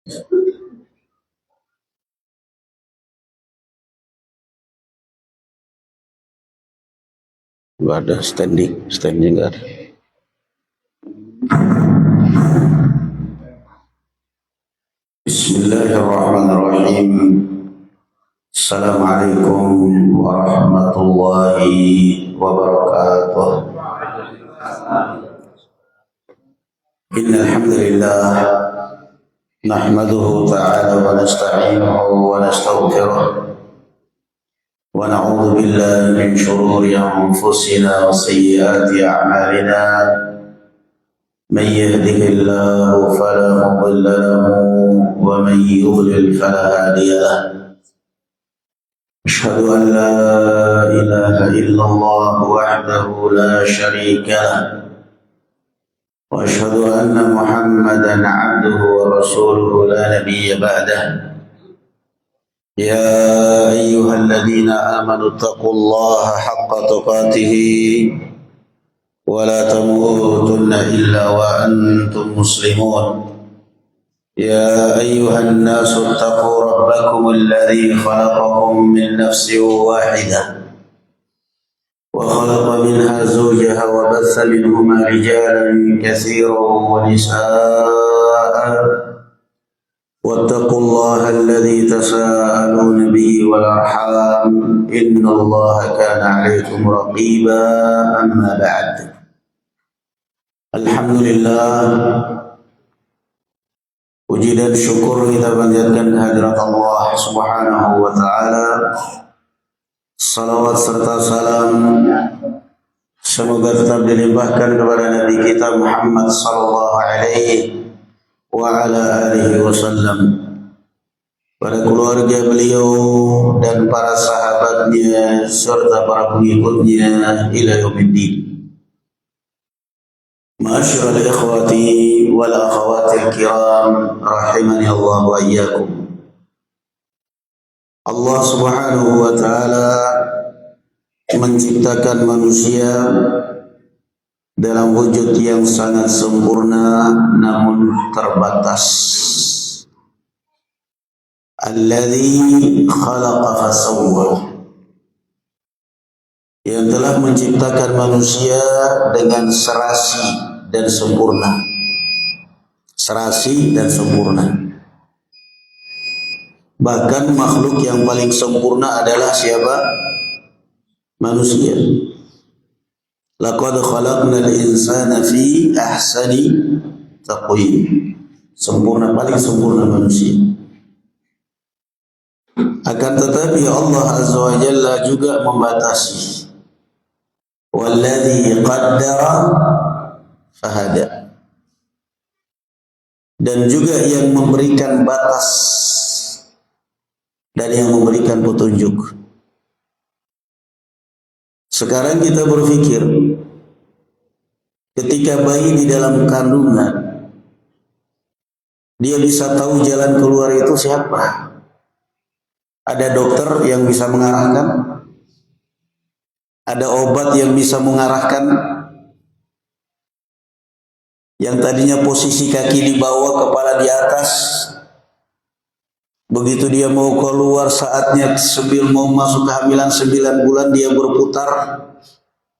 Nggak ada standing nggak ada. Bismillahirrahmanirrahim. Assalamualaikum warahmatullahi wabarakatuh. Innal hamdalillah nahmaduhu ta'ala wa nasta'inuhu wa nastaghfiruh. ونعوذ بالله من شرور أنفسنا وسيئات أعمالنا من يهده الله فلا مضل له ومن يضلل فلا هادي له أشهد أن لا إله إلا الله وحده لا شريك له وأشهد أن محمدا عبده ورسوله لا نبي بعده يا أيها الذين آمنوا اتقوا الله حق تقاته ولا تموتن إلا وأنتم مسلمون يا أيها الناس اتقوا ربكم الذي خلقكم من نفس واحدة وخلق منها زوجها وبث منهما رجالا كثيرا ونساء واتقوا الله الذي تساءلون به والأرحام إن الله كان عليكم رقيبا أما بعد Alhamdulillah, puji dan syukur kita panjatkan kehadirat Allah Subhanahu wa taala. Salawat serta salam semoga tetap dilimpahkan kepada Nabi kita Muhammad sallallahu alaihi wa ala alihi wasallam, pada keluarga beliau dan para sahabatnya serta para pengikutnya ila yaumiddin. Ma'asyiral ikhwati wal akhawatil kiram rahimani Allah wa iyyakum. Allah Subhanahu wa taala menciptakan manusia dalam wujud yang sangat sempurna namun terbatas. Alladzi khalaqa fasawwa, yang telah menciptakan manusia dengan serasi dan sempurna. Serasi dan sempurna. Bahkan makhluk yang paling sempurna adalah siapa? Manusia. Laqad khalaqnal insana fi ahsani taqwim. Sempurna, paling sempurna manusia. Akan tetapi Allah Azza wa Jalla juga membatasi. Walladzi qaddara fahada. Dan juga yang memberikan batas dan yang memberikan petunjuk. Sekarang kita berpikir, ketika bayi di dalam kandungan, dia bisa tahu jalan keluar itu siapa? Ada dokter yang bisa mengarahkan? Ada obat yang bisa mengarahkan? Yang tadinya posisi kaki di bawah, kepala di atas, begitu dia mau keluar saatnya mau masuk kehamilan 9 bulan, dia berputar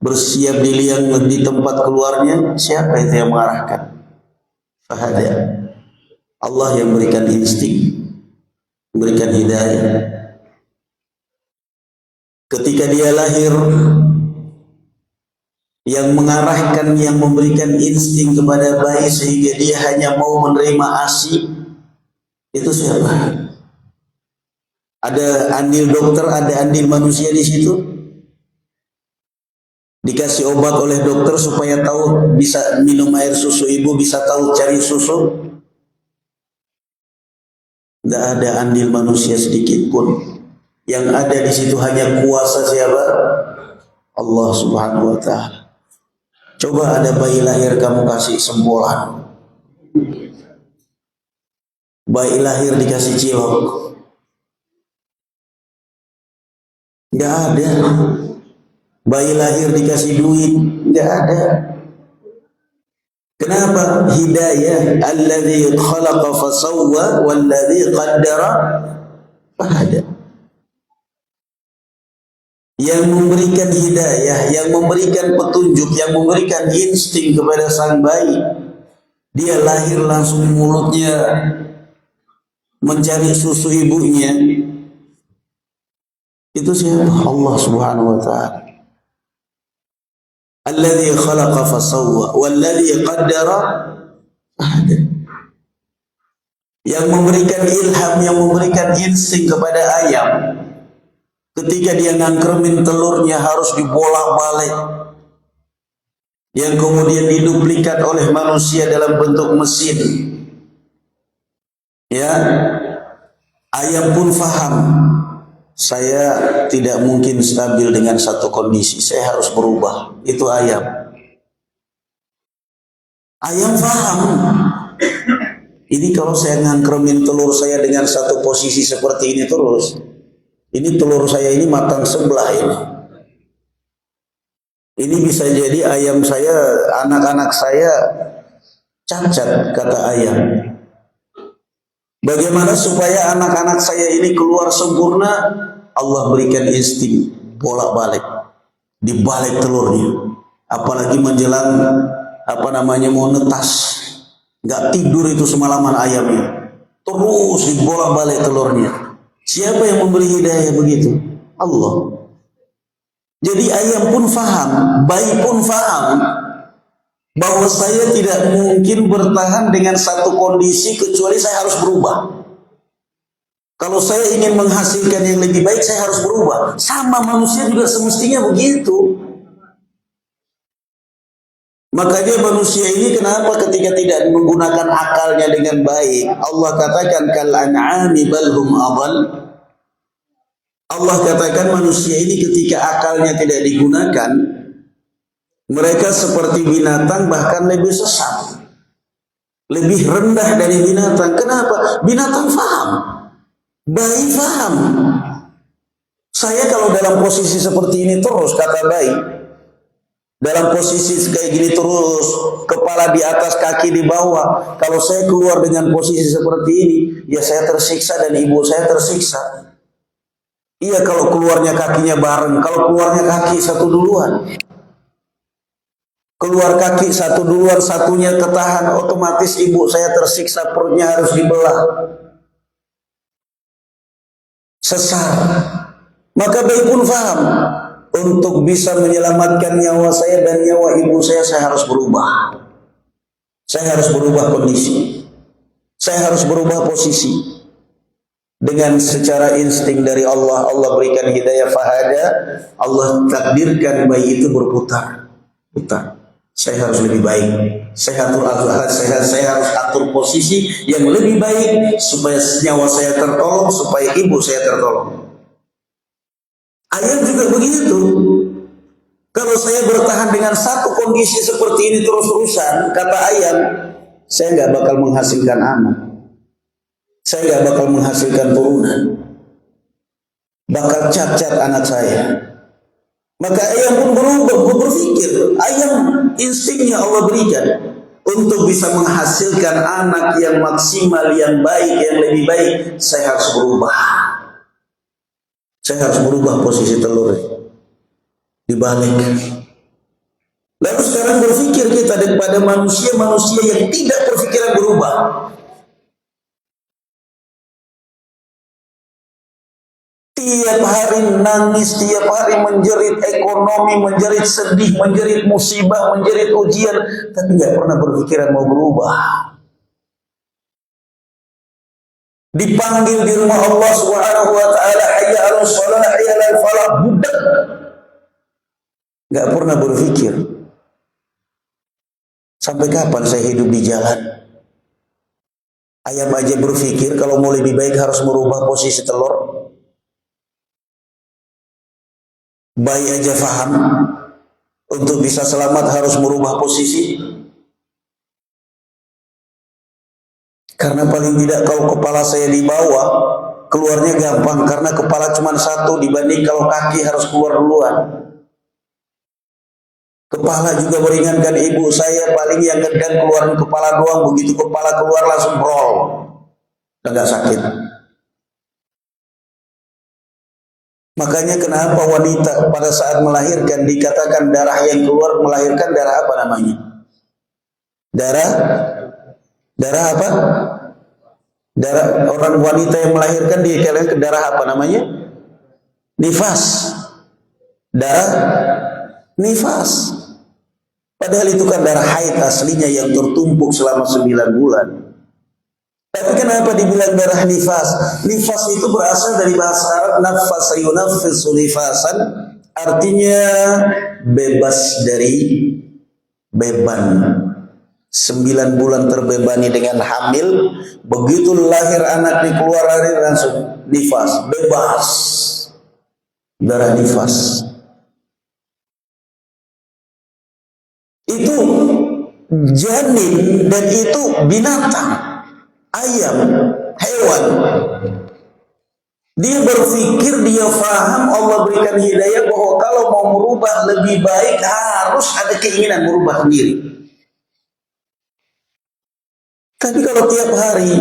bersiap di liang di tempat keluarnya. Siapa itu yang mengarahkan? Fahada. Allah yang memberikan insting, memberikan hidayah. Ketika dia lahir, yang mengarahkan, yang memberikan insting kepada bayi sehingga dia hanya mau menerima ASI, itu siapa? Ada andil dokter, ada andil manusia di situ. Dikasih obat oleh dokter supaya tahu bisa minum air susu ibu, bisa tahu cari susu. Tidak ada andil manusia sedikit pun. Yang ada di situ hanya kuasa siapa? Allah Subhanahu wa taala. Coba ada bayi lahir kamu kasih sempolan. Bayi lahir dikasih cilok. Enggak ada. Bayi lahir dikasih duit, enggak ada. Kenapa? Hidayah. Alladzi khalaqa fasawwa walladzi qaddara fahada. Yang memberikan hidayah, yang memberikan petunjuk, yang memberikan insting kepada sang bayi. Dia lahir langsung mulutnya mencari susu ibunya. Itu siapa? Allah Subhanahu wa taala. Alladzi khalaqa fasawwa walladzi qaddara fahada. Yang memberikan ilham, yang memberikan insting kepada ayam. Ketika dia ngangkremin telurnya harus dibolak-balik. Yang kemudian diduplikat oleh manusia dalam bentuk mesin. Ya, ayam pun faham. Saya tidak mungkin stabil dengan satu kondisi. Saya harus berubah. Itu ayam. Ayam faham. Ini kalau saya ngangkremin telur saya dengan satu posisi seperti ini terus. Ini telur saya ini matang sebelah ini. Ini bisa jadi ayam saya, anak-anak saya cacat, kata ayam. Bagaimana supaya anak-anak saya ini keluar sempurna? Allah berikan insting bolak-balik, dibalik telurnya. Apalagi menjelang mau netas, nggak tidur itu semalaman ayamnya, terus dibolak-balik telurnya. Siapa yang memberi hidayah begitu? Allah. Jadi ayam pun faham, bayi pun faham bahwa saya tidak mungkin bertahan dengan satu kondisi kecuali saya harus berubah. Kalau saya ingin menghasilkan yang lebih baik, saya harus berubah. Sama manusia juga semestinya begitu. Makanya manusia ini kenapa ketika tidak menggunakan akalnya dengan baik, Allah katakan kal an'ami bal hum adall. Allah katakan manusia ini ketika akalnya tidak digunakan, mereka seperti binatang, bahkan lebih sesat, lebih rendah dari binatang. Kenapa? Binatang faham, bayi faham. Saya kalau dalam posisi seperti ini terus, kata bayi, dalam posisi kayak gini terus, kepala di atas, kaki di bawah, kalau saya keluar dengan posisi seperti ini, ya saya tersiksa dan ibu saya tersiksa. Iya, kalau keluarnya kakinya bareng, kalau keluarnya kaki satu duluan, keluar kaki satu duluan, satunya ketahan, otomatis ibu saya tersiksa, perutnya harus dibelah, sesar. Maka bayi pun faham, untuk bisa menyelamatkan nyawa saya dan nyawa ibu saya harus berubah. Saya harus berubah kondisi, saya harus berubah posisi. Dengan secara insting dari Allah, Allah berikan hidayah fahada, Allah takdirkan bayi itu berputar. Putar. Saya harus lebih baik. Saya harus atur posisi yang lebih baik supaya nyawa saya tertolong, supaya ibu saya tertolong. Ayam juga begitu. Kalau saya bertahan dengan satu kondisi seperti ini terus-terusan, kata ayam, saya nggak bakal menghasilkan anak. Saya nggak bakal menghasilkan turunan. Bakal cacat anak saya. Maka ayam pun berpikir, ayam instingnya Allah berikan untuk bisa menghasilkan anak yang maksimal, yang baik, yang lebih baik. Saya harus berubah. Saya harus berubah posisi telur dibalik. Lalu sekarang berpikir kita daripada manusia-manusia yang tidak berpikiran berubah. Tiap hari nangis, tiap hari menjerit ekonomi, menjerit sedih, menjerit musibah, menjerit ujian, tapi nggak pernah berpikiran mau berubah. Dipanggil di rumah Allah Subhanahu wa taala, hayya 'alas shalah, hayya 'alal falah, budak. Nggak pernah berpikir, sampai kapan saya hidup di jalan? Ayam aja berpikir kalau mau lebih baik harus merubah posisi telur. Bayi aja faham untuk bisa selamat harus merubah posisi. Karena paling tidak kalau kepala saya di bawah, keluarnya gampang karena kepala cuma satu dibanding kalau kaki harus keluar duluan. Kepala juga meringankan ibu saya, paling yang ngedang keluarin kepala doang, begitu kepala keluar langsung brol, nggak sakit. Makanya kenapa wanita pada saat melahirkan dikatakan darah yang keluar melahirkan darah apa namanya? Darah apa? Darah orang wanita yang melahirkan dikatakan darah apa namanya? Nifas. Darah nifas. Padahal itu kan darah haid aslinya yang tertumpuk selama 9 bulan. Tapi kenapa dibilang darah nifas? Nifas itu berasal dari bahasa Arab nafasa yunaffisu nifasan, artinya bebas dari beban. 9 bulan terbebani dengan hamil, begitu lahir anak dikeluar hari langsung nifas, bebas. Darah nifas. Itu janin dan itu binatang. Ayam, hewan, dia berpikir, dia faham, Allah berikan hidayah bahwa kalau mau merubah lebih baik harus ada keinginan merubah sendiri. Tapi kalau tiap hari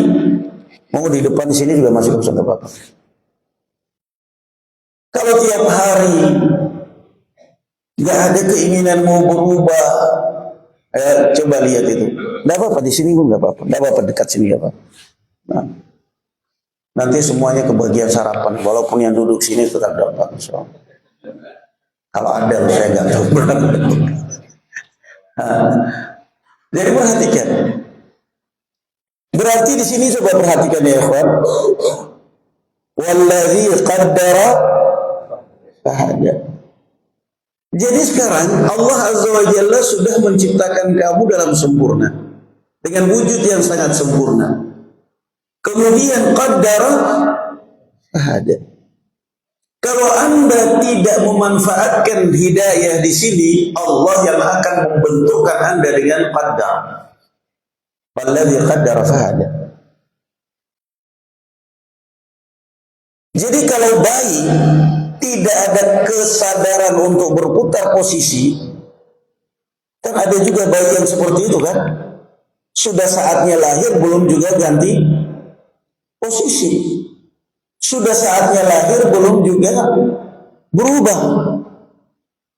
mau di depan sini juga masih bisa apa-apa. Kalau tiap hari nggak ada keinginan mau berubah, coba lihat itu. Nggak apa-apa di sini pun nggak apa-apa. Nggak apa-apa dekat sini nggak apa-apa. Nah, nanti semuanya kebagian sarapan. Walaupun yang duduk sini tetap dapat. So. Kalau ada saya nggak tahu. Jadi perhatikan. Berarti di sini coba perhatikan ya ikhwan. Wallazi qaddara fahada. Jadi sekarang Allah Azza wa Jalla sudah menciptakan kamu dalam sempurna. Dengan wujud yang sangat sempurna. Kemudian qaddara fahada. Kalau Anda tidak memanfaatkan hidayah di sini, Allah yang akan membentukkan Anda dengan qaddar. Wallazi qaddara fahada. Jadi kalau bayi tidak ada kesadaran untuk berputar posisi, kan ada juga bayi yang seperti itu kan, sudah saatnya lahir belum juga ganti posisi, sudah saatnya lahir belum juga berubah,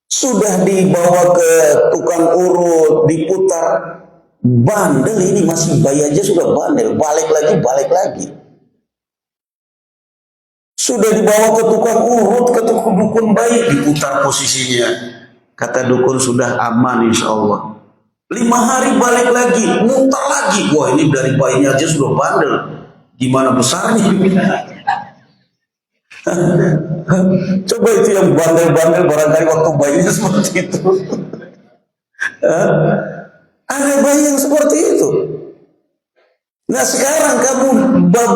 sudah dibawa ke tukang urut diputar, bandel ini masih bayi aja sudah bandel, balik lagi. Sudah dibawa ke tukang urut, ke tukang dukun bayi, diputar posisinya. Kata dukun sudah aman insya Allah. 5 hari balik lagi, mutar lagi. Wah ini dari bayinya aja sudah bandel. Gimana besarnya? Coba itu yang bandel-bandel barangkali waktu bayinya seperti itu. Ada bayi yang seperti itu. Nah sekarang kamu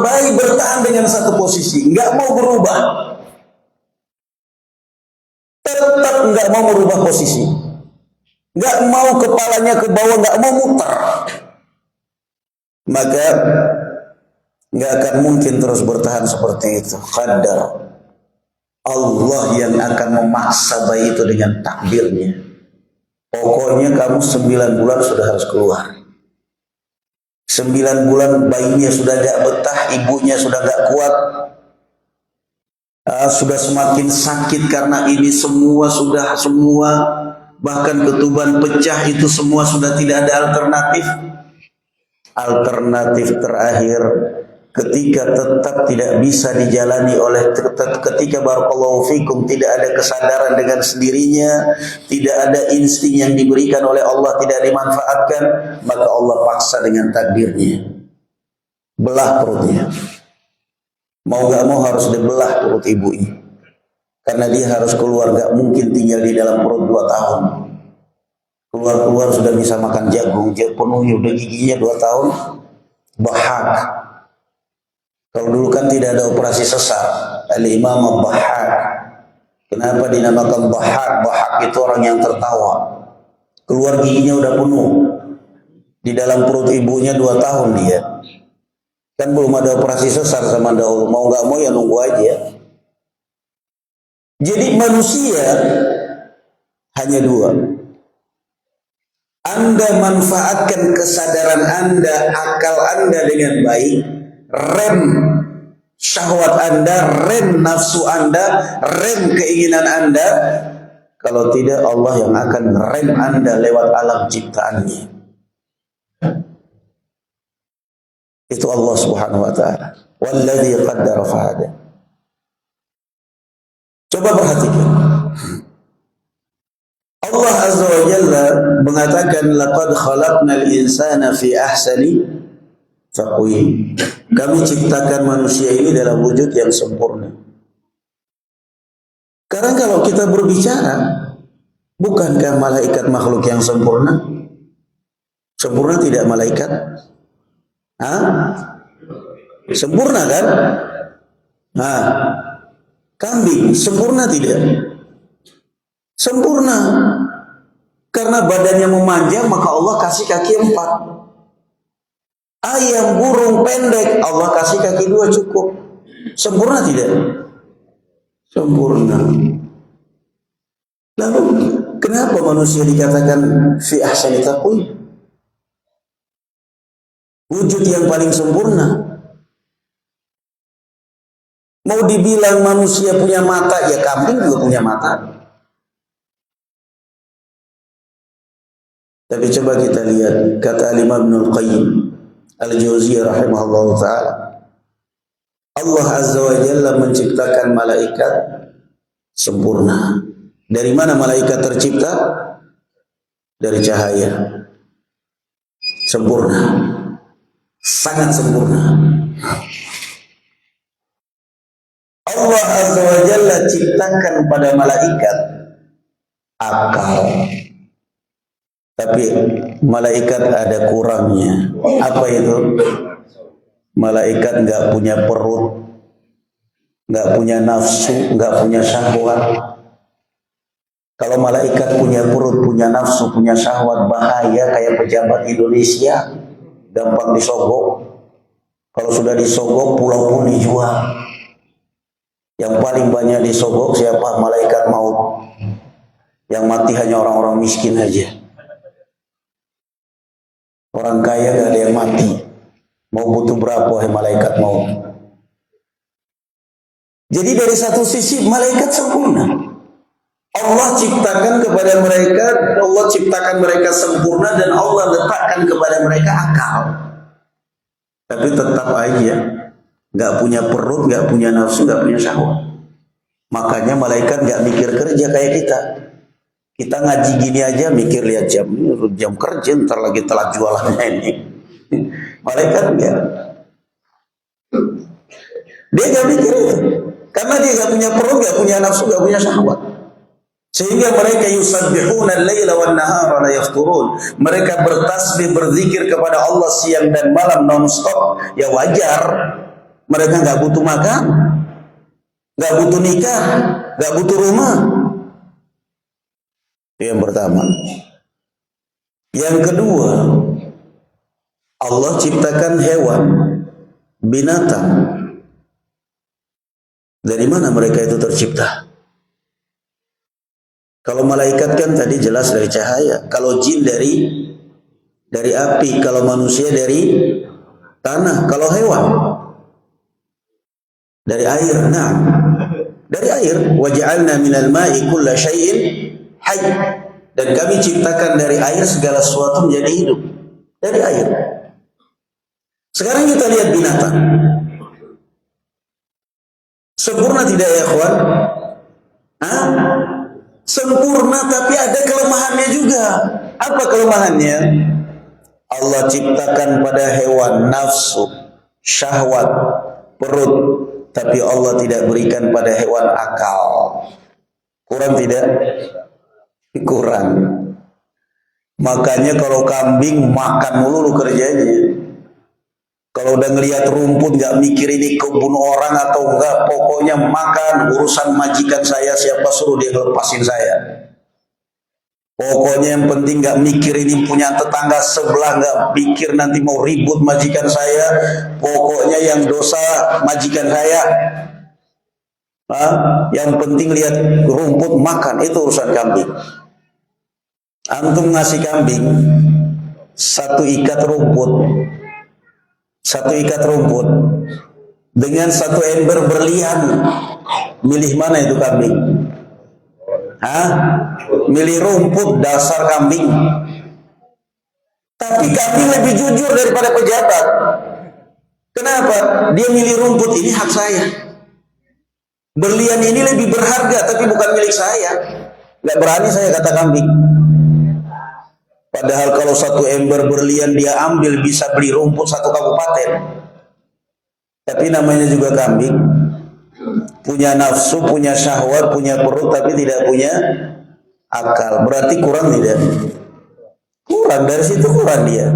bayi bertahan dengan satu posisi, nggak mau berubah, tetap nggak mau merubah posisi, nggak mau kepalanya ke bawah, nggak mau muter, maka nggak akan mungkin terus bertahan seperti itu. Qadar Allah yang akan memaksa bayi itu dengan takdirnya. Pokoknya kamu 9 bulan sudah harus keluar. 9 bulan bayinya sudah gak betah, ibunya sudah gak kuat, sudah semakin sakit karena ini semua bahkan ketuban pecah, itu semua sudah tidak ada alternatif. Alternatif terakhir ketika tetap tidak bisa dijalani oleh ketika barakallahu fikum tidak ada kesadaran dengan sendirinya, tidak ada insting yang diberikan oleh Allah tidak dimanfaatkan, maka Allah paksa dengan takdirnya. Belah perutnya. Mau gak mau harus dibelah perut ibunya. Karena dia harus keluar, gak mungkin tinggal di dalam perut 2 tahun. Keluar sudah bisa makan jagung, penuhnya udah giginya 2 tahun. Bahak. Kalau dulu kan tidak ada operasi sesar, Al-Imam Bahak. Kenapa dinamakan Bahak? Bahak itu orang yang tertawa. Keluar giginya udah penuh. Di dalam perut ibunya 2 tahun dia. Kan belum ada operasi sesar sama dahulu. Mau gak mau ya nunggu aja. Jadi manusia hanya 2. Anda manfaatkan kesadaran Anda, akal Anda dengan baik, rem syahwat Anda, rem nafsu Anda, rem keinginan Anda. Kalau tidak, Allah yang akan rem Anda lewat alam ciptaannya. Itu Allah Subhanahu wa ta'ala. Walladzi qaddara fahada. Coba perhatikan. Allah Azza wa Jalla mengatakan laqad khalaqnal insana fi ahsani taqwim. Kami ciptakan manusia ini dalam wujud yang sempurna. Karena kalau kita berbicara, bukankah malaikat makhluk yang sempurna? Sempurna tidak malaikat? Hah? Sempurna kan? Nah, kambing sempurna tidak? Sempurna. Karena badannya memanjang, maka Allah kasih kaki 4. Ayam, burung pendek, Allah kasih kaki 2 cukup. Sempurna tidak? Sempurna. Lalu kenapa manusia dikatakan fi ahsani taqwim? Wujud yang paling sempurna. Mau dibilang manusia punya mata, ya kambing juga punya mata. Tapi coba kita lihat kata Imam Ibnul Qayyim Al-Jauziyah rahimahullah ta'ala. Allah Azza wa Jalla menciptakan malaikat sempurna. Dari mana malaikat tercipta? Dari cahaya. Sempurna. Sangat sempurna. Allah Azza wa Jalla ciptakan pada malaikat akal. Tapi malaikat ada kurangnya. Apa itu? Malaikat nggak punya perut, nggak punya nafsu, nggak punya syahwat. Kalau malaikat punya perut, punya nafsu, punya syahwat, bahaya kayak pejabat Indonesia, gampang disogok. Kalau sudah disogok, pulau pun dijual. Yang paling banyak disogok siapa? Malaikat maut. Yang mati hanya orang-orang miskin aja. Orang kaya gak ada yang mati. Mau butuh berapa malaikat maut? Jadi dari satu sisi malaikat sempurna. Allah ciptakan kepada mereka, Allah ciptakan mereka sempurna dan Allah letakkan kepada mereka akal. Tapi tetap aja gak punya perut, gak punya nafsu, gak punya syahwat. Makanya malaikat gak mikir kerja kayak kita. Kita ngaji gini aja mikir lihat jam kerja, ntar lagi telat jualannya ini. Malaikat enggak. Dia gak mikir itu. Karena dia gak punya perut, gak punya nafsu, gak punya syahwat. Sehingga mereka yusabbihuna al-laila wan nahara la yafturun. Mereka bertasbih, berzikir kepada Allah siang dan malam non-stop. Ya wajar. Mereka gak butuh makan, gak butuh nikah, gak butuh rumah. Yang pertama. Yang kedua, Allah ciptakan hewan, binatang. Dari mana mereka itu tercipta? Kalau malaikat kan tadi jelas dari cahaya, kalau jin dari api, kalau manusia dari tanah, kalau hewan dari air. Nah, dari air, waja'alna minal ma'i kulla syai'in hayy, dan kami ciptakan dari air segala sesuatu menjadi hidup. Dari air. Sekarang kita lihat binatang. Sempurna tidak ya kawan? Hah? Sempurna, tapi ada kelemahannya juga. Apa kelemahannya? Allah ciptakan pada hewan nafsu, syahwat, perut, tapi Allah tidak berikan pada hewan akal. Kurang tidak? Kurang. Makanya kalau kambing makan mulu kerjanya. Kalau udah ngelihat rumput nggak mikir ini kebun orang atau enggak, pokoknya makan, urusan majikan saya siapa suruh dia lepasin saya. Pokoknya yang penting nggak mikir ini punya tetangga sebelah, nggak pikir nanti mau ribut majikan saya. Pokoknya yang dosa majikan saya. Yang penting lihat rumput makan, itu urusan kambing. Antum ngasih kambing satu ikat rumput dengan satu ember berlian, milih mana itu kambing? Hah? Milih rumput, dasar kambing. Tapi kambing lebih jujur daripada pejabat. Kenapa? Dia milih rumput, ini hak saya. Berlian ini lebih berharga, tapi bukan milik saya. Gak berani saya kata kambing. Padahal kalau satu ember berlian dia ambil bisa beli rumput satu kabupaten. Tapi namanya juga kambing. Punya nafsu, punya syahwat, punya perut, tapi tidak punya akal. Berarti kurang tidak? Kurang, dari situ kurang dia.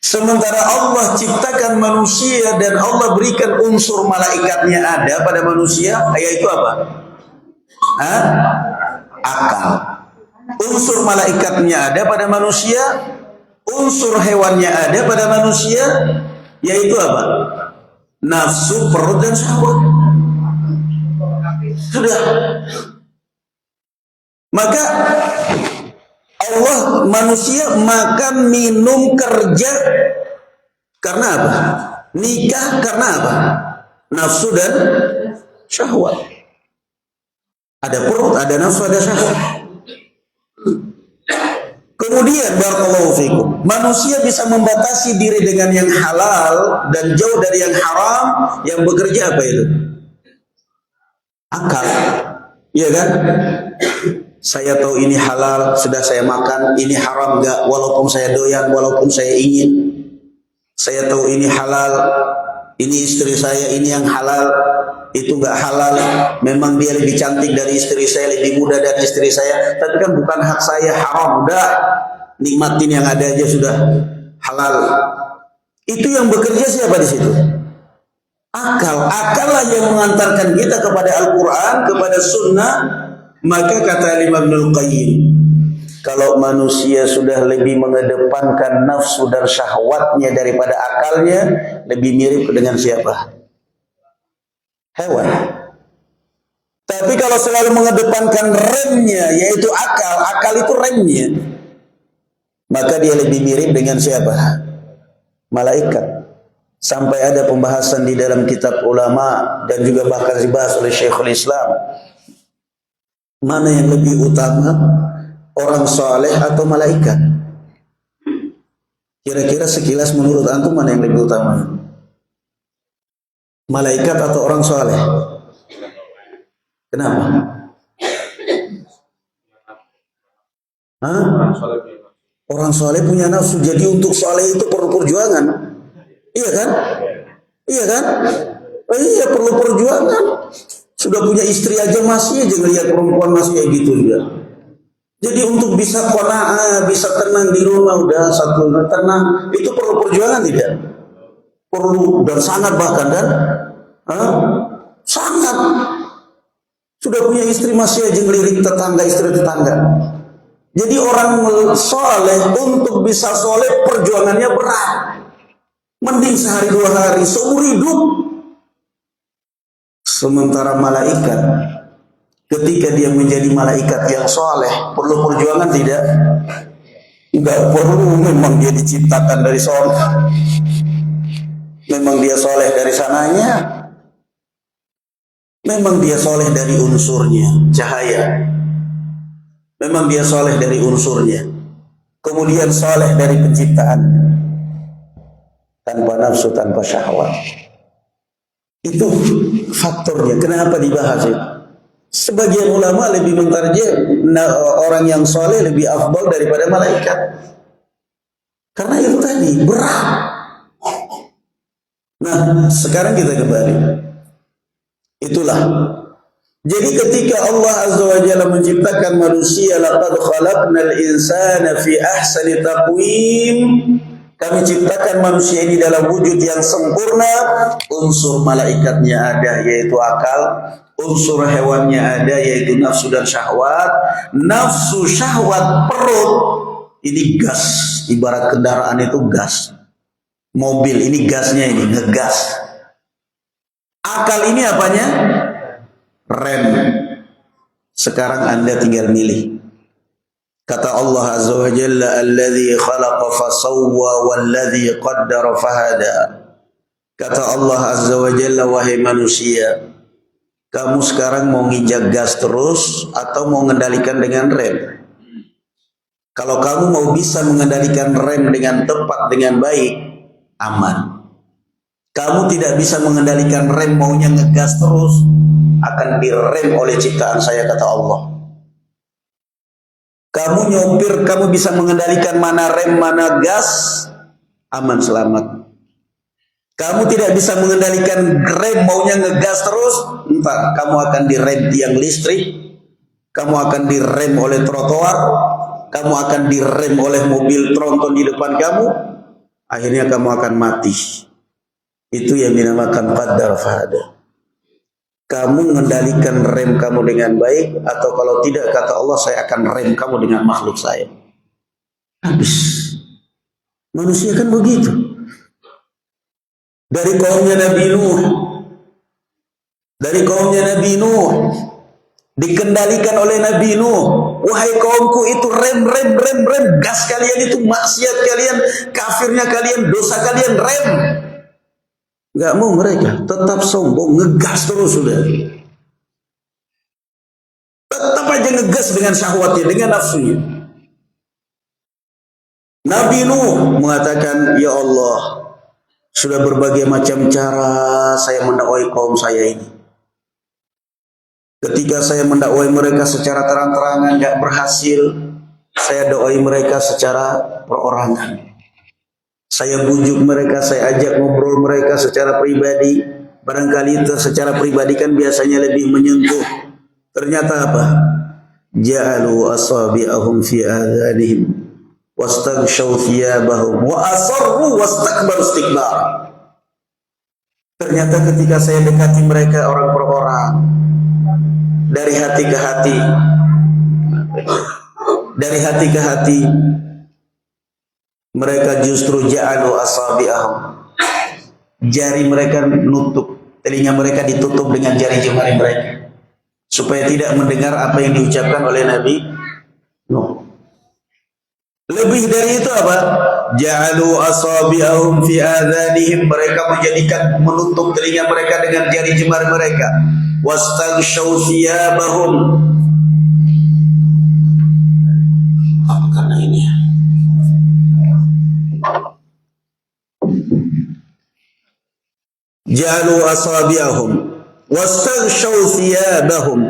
Sementara Allah ciptakan manusia dan Allah berikan unsur malaikatnya ada pada manusia, yaitu apa? Hah? Akal. Unsur malaikatnya ada pada manusia, unsur hewannya ada pada manusia, yaitu apa? Nafsu, perut, dan syahwat. Sudah. Maka Allah, manusia makan, minum, kerja karena apa? Nikah karena apa? Nafsu dan syahwat. Ada perut, ada nafsu, ada syahwat. Kemudian barakallahu fikum, manusia bisa membatasi diri dengan yang halal dan jauh dari yang haram. Yang bekerja apa itu? Akal. Iya kan? Saya tahu ini halal, sudah saya makan. Ini haram enggak, walaupun saya doyan, walaupun saya ingin. Saya tahu ini halal, ini istri saya, ini yang halal, itu enggak halal. Memang dia lebih cantik dari istri saya, lebih muda dari istri saya, tapi kan bukan hak saya, haram. Enggak, nikmatin yang ada aja sudah halal. Itu yang bekerja siapa di situ? Akal. Akal lah yang mengantarkan kita kepada Al-Quran, kepada Sunnah. Maka kata Imam Ibnul Qayyim, kalau manusia sudah lebih mengedepankan nafsu dan syahwatnya daripada akalnya, lebih mirip dengan siapa? Hewan. Tapi kalau selalu mengedepankan remnya, yaitu akal, akal itu remnya, maka dia lebih mirip dengan siapa? Malaikat. Sampai ada pembahasan di dalam kitab ulama dan juga bahkan dibahas oleh Syekhul Islam. Mana yang lebih utama, orang soleh atau malaikat? Kira-kira sekilas menurut antum mana yang lebih utama? Malaikat atau orang soleh? Kenapa? Hah? Orang soleh punya nafsu, jadi untuk soleh itu perlu perjuangan. Iya kan? Iya kan? Oh iya, perlu perjuangan. Sudah punya istri aja masih aja ngelihat perempuan masih kayak gitu juga. Jadi untuk bisa qanaah, bisa tenang di rumah, udah satu tenang, itu perlu perjuangan tidak? Perlu, dan sangat bahkan kan? Sangat. Sudah punya istri masih aja ngelirik tetangga, istri tetangga. Jadi orang soleh untuk bisa soleh perjuangannya berat. Mending sehari dua hari, seumur hidup. Sementara malaikat, ketika dia menjadi malaikat yang soleh, perlu perjuangan tidak? Enggak perlu, memang dia diciptakan dari soleh. Memang dia soleh dari sananya. Memang dia soleh dari unsurnya, cahaya. Memang dia soleh dari unsurnya. Kemudian soleh dari penciptaan. Tanpa nafsu, tanpa syahwat. Itu faktornya. Kenapa dibahas itu? Sebagian ulama lebih mentarjih orang yang soleh lebih afdal daripada malaikat. Karena itu tadi berat. Nah, sekarang kita kembali. Itulah. Jadi ketika Allah Azza wa Jalla menciptakan manusia, laqad khalaqnal insana fi ahsani taqwim. Kami ciptakan manusia ini dalam wujud yang sempurna. Unsur malaikatnya ada, yaitu akal. Unsur hewannya ada, yaitu nafsu dan syahwat. Nafsu, syahwat, perut, ini gas. Ibarat kendaraan itu gas. Mobil ini gasnya, ini ngegas. Akal ini apanya? Rem. Sekarang Anda tinggal milih. Kata Allah Azza wa Jalla, "Alladzi khalaqa fasawwa walladzi qaddara fahada." Kata Allah Azza wa Jalla, wahai manusia, kamu sekarang mau nginjak gas terus atau mau mengendalikan dengan rem? Kalau kamu mau bisa mengendalikan rem dengan tepat, dengan baik, aman. Kamu tidak bisa mengendalikan rem, maunya ngegas terus, akan direm oleh ciptaan saya, kata Allah. Kamu nyopir, kamu bisa mengendalikan mana rem, mana gas, aman, selamat. Kamu tidak bisa mengendalikan rem, maunya ngegas terus, entar kamu akan direm tiang listrik, kamu akan direm oleh trotoar, kamu akan direm oleh mobil tronton di depan kamu, akhirnya kamu akan mati. Itu yang dinamakan qaddar fahada. Kamu mengendalikan rem kamu dengan baik, atau kalau tidak, kata Allah, saya akan rem kamu dengan makhluk saya. Habis. Manusia kan begitu. Dari kaumnya Nabi Nuh, dikendalikan oleh Nabi Nuh. Wahai kaumku, itu rem, gas kalian itu maksiat kalian, kafirnya kalian, dosa kalian, rem. Gak mau mereka, tetap sombong, ngegas terus sudah. Tetap aja ngegas dengan syahwatnya, dengan nafsunya. Nabi Nuh mengatakan, ya Allah, sudah berbagai macam cara saya mendakwai kaum saya ini. Ketika saya mendakwai mereka secara terang-terangan gak berhasil, saya doai mereka secara perorangan. Saya bujuk mereka, saya ajak ngobrol mereka secara pribadi. Barangkali itu secara pribadi kan biasanya lebih menyentuh. Ternyata apa? Ja'alu asabi'ahum fi adhanihim wastaghshaw thiyabahum wa asarru wastakbaru istikbar. Ternyata ketika saya dekati mereka orang per orang, dari hati ke hati, mereka justru ja'alu asabi'ahum, jari mereka nutup, telinga mereka ditutup dengan jari jemari mereka supaya tidak mendengar apa yang diucapkan oleh Nabi Nuh. Lebih dari itu apa? Ja'alu asabi'ahum fi adhanihim, mereka menjadikan menutup telinga mereka dengan jari jemari mereka. Wastaghshaw thiyabahum. Apa karena ini? Ja'alu asabi'ahum wastaghshaw thiyabahum.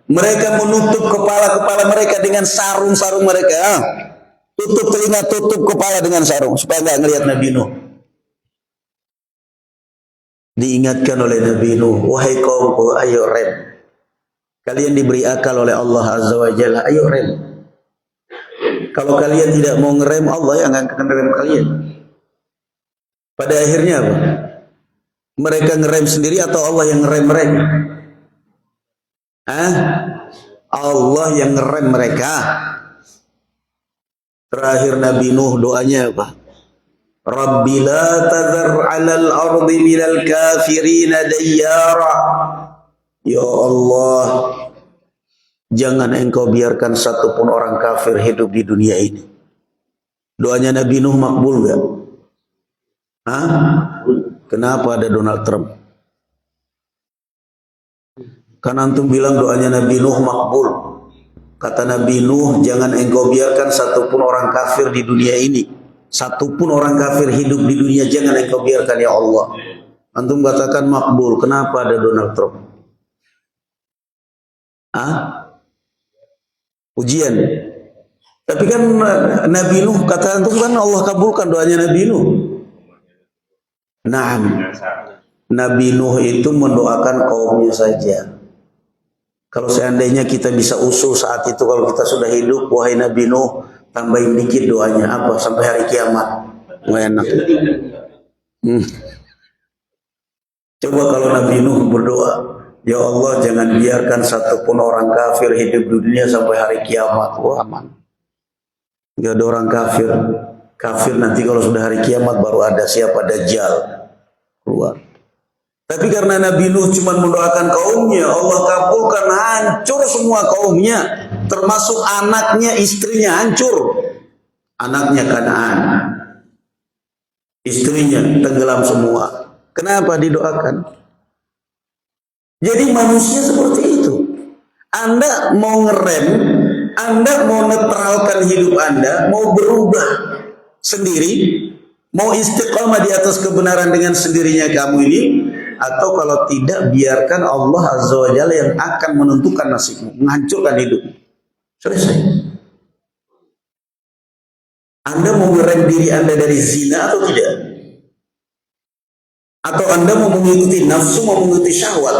Mereka menutup kepala-kepala mereka dengan sarung-sarung mereka. Tutup telinga, tutup kepala dengan sarung supaya nggak ngelihat Nabi Nuh. Diingatkan oleh Nabi Nuh, wahai kaumku, ayo rem. Kalian diberi akal oleh Allah Azza wa Jalla, ayo rem. Kalau kalian tidak mau ngerem, Allah yang akan ngerem kalian. Pada akhirnya apa? Mereka ngerem sendiri atau Allah yang ngerem mereka? Allah yang ngerem mereka. Terakhir Nabi Nuh doanya apa? Rabbi la tadhar 'alal ardi minal kafirina dayyara. Ya Allah, jangan engkau biarkan satupun orang kafir hidup di dunia ini. Doanya Nabi Nuh makbul gak? Kenapa ada Donald Trump? Kan antum bilang doanya Nabi Nuh makbul. Kata Nabi Nuh, jangan engkau biarkan satupun orang kafir di dunia ini. Satupun orang kafir hidup di dunia, jangan engkau biarkan ya Allah. Antum katakan makbul, kenapa ada Donald Trump? Ujian. Tapi kan Nabi Nuh, kata antum kan Allah kabulkan doanya Nabi Nuh. Nah, Nabi Nuh itu mendoakan kaumnya saja. Kalau seandainya kita bisa usul saat itu, kalau kita sudah hidup, wahai Nabi Nuh, tambahin dikit doanya apa sampai hari kiamat, nggak enak. Coba kalau Nabi Nuh berdoa, ya Allah jangan biarkan satupun orang kafir hidup di dunia sampai hari kiamat. Wah, aman. Gak ada orang kafir. Kafir nanti kalau sudah hari kiamat baru ada siapa Dajjal keluar. Tapi karena Nabi Nuh cuma mendoakan kaumnya, Allah kabulkan, hancur semua kaumnya. termasuk anaknya, istrinya hancur. Anaknya Kanaan, istrinya tenggelam semua. Kenapa didoakan? Jadi manusia seperti itu. Anda mau ngerem, Anda mau netralkan hidup Anda, mau berubah sendiri, mau istiqamah di atas kebenaran dengan sendirinya kamu ini, atau kalau tidak, biarkan Allah Azza wa Jalla yang akan menentukan nasibmu, menghancurkan hidupmu. Selesai. Anda mau ngerem diri Anda dari zina atau tidak? Atau Anda mau mengikuti nafsu, mau mengikuti syahwat?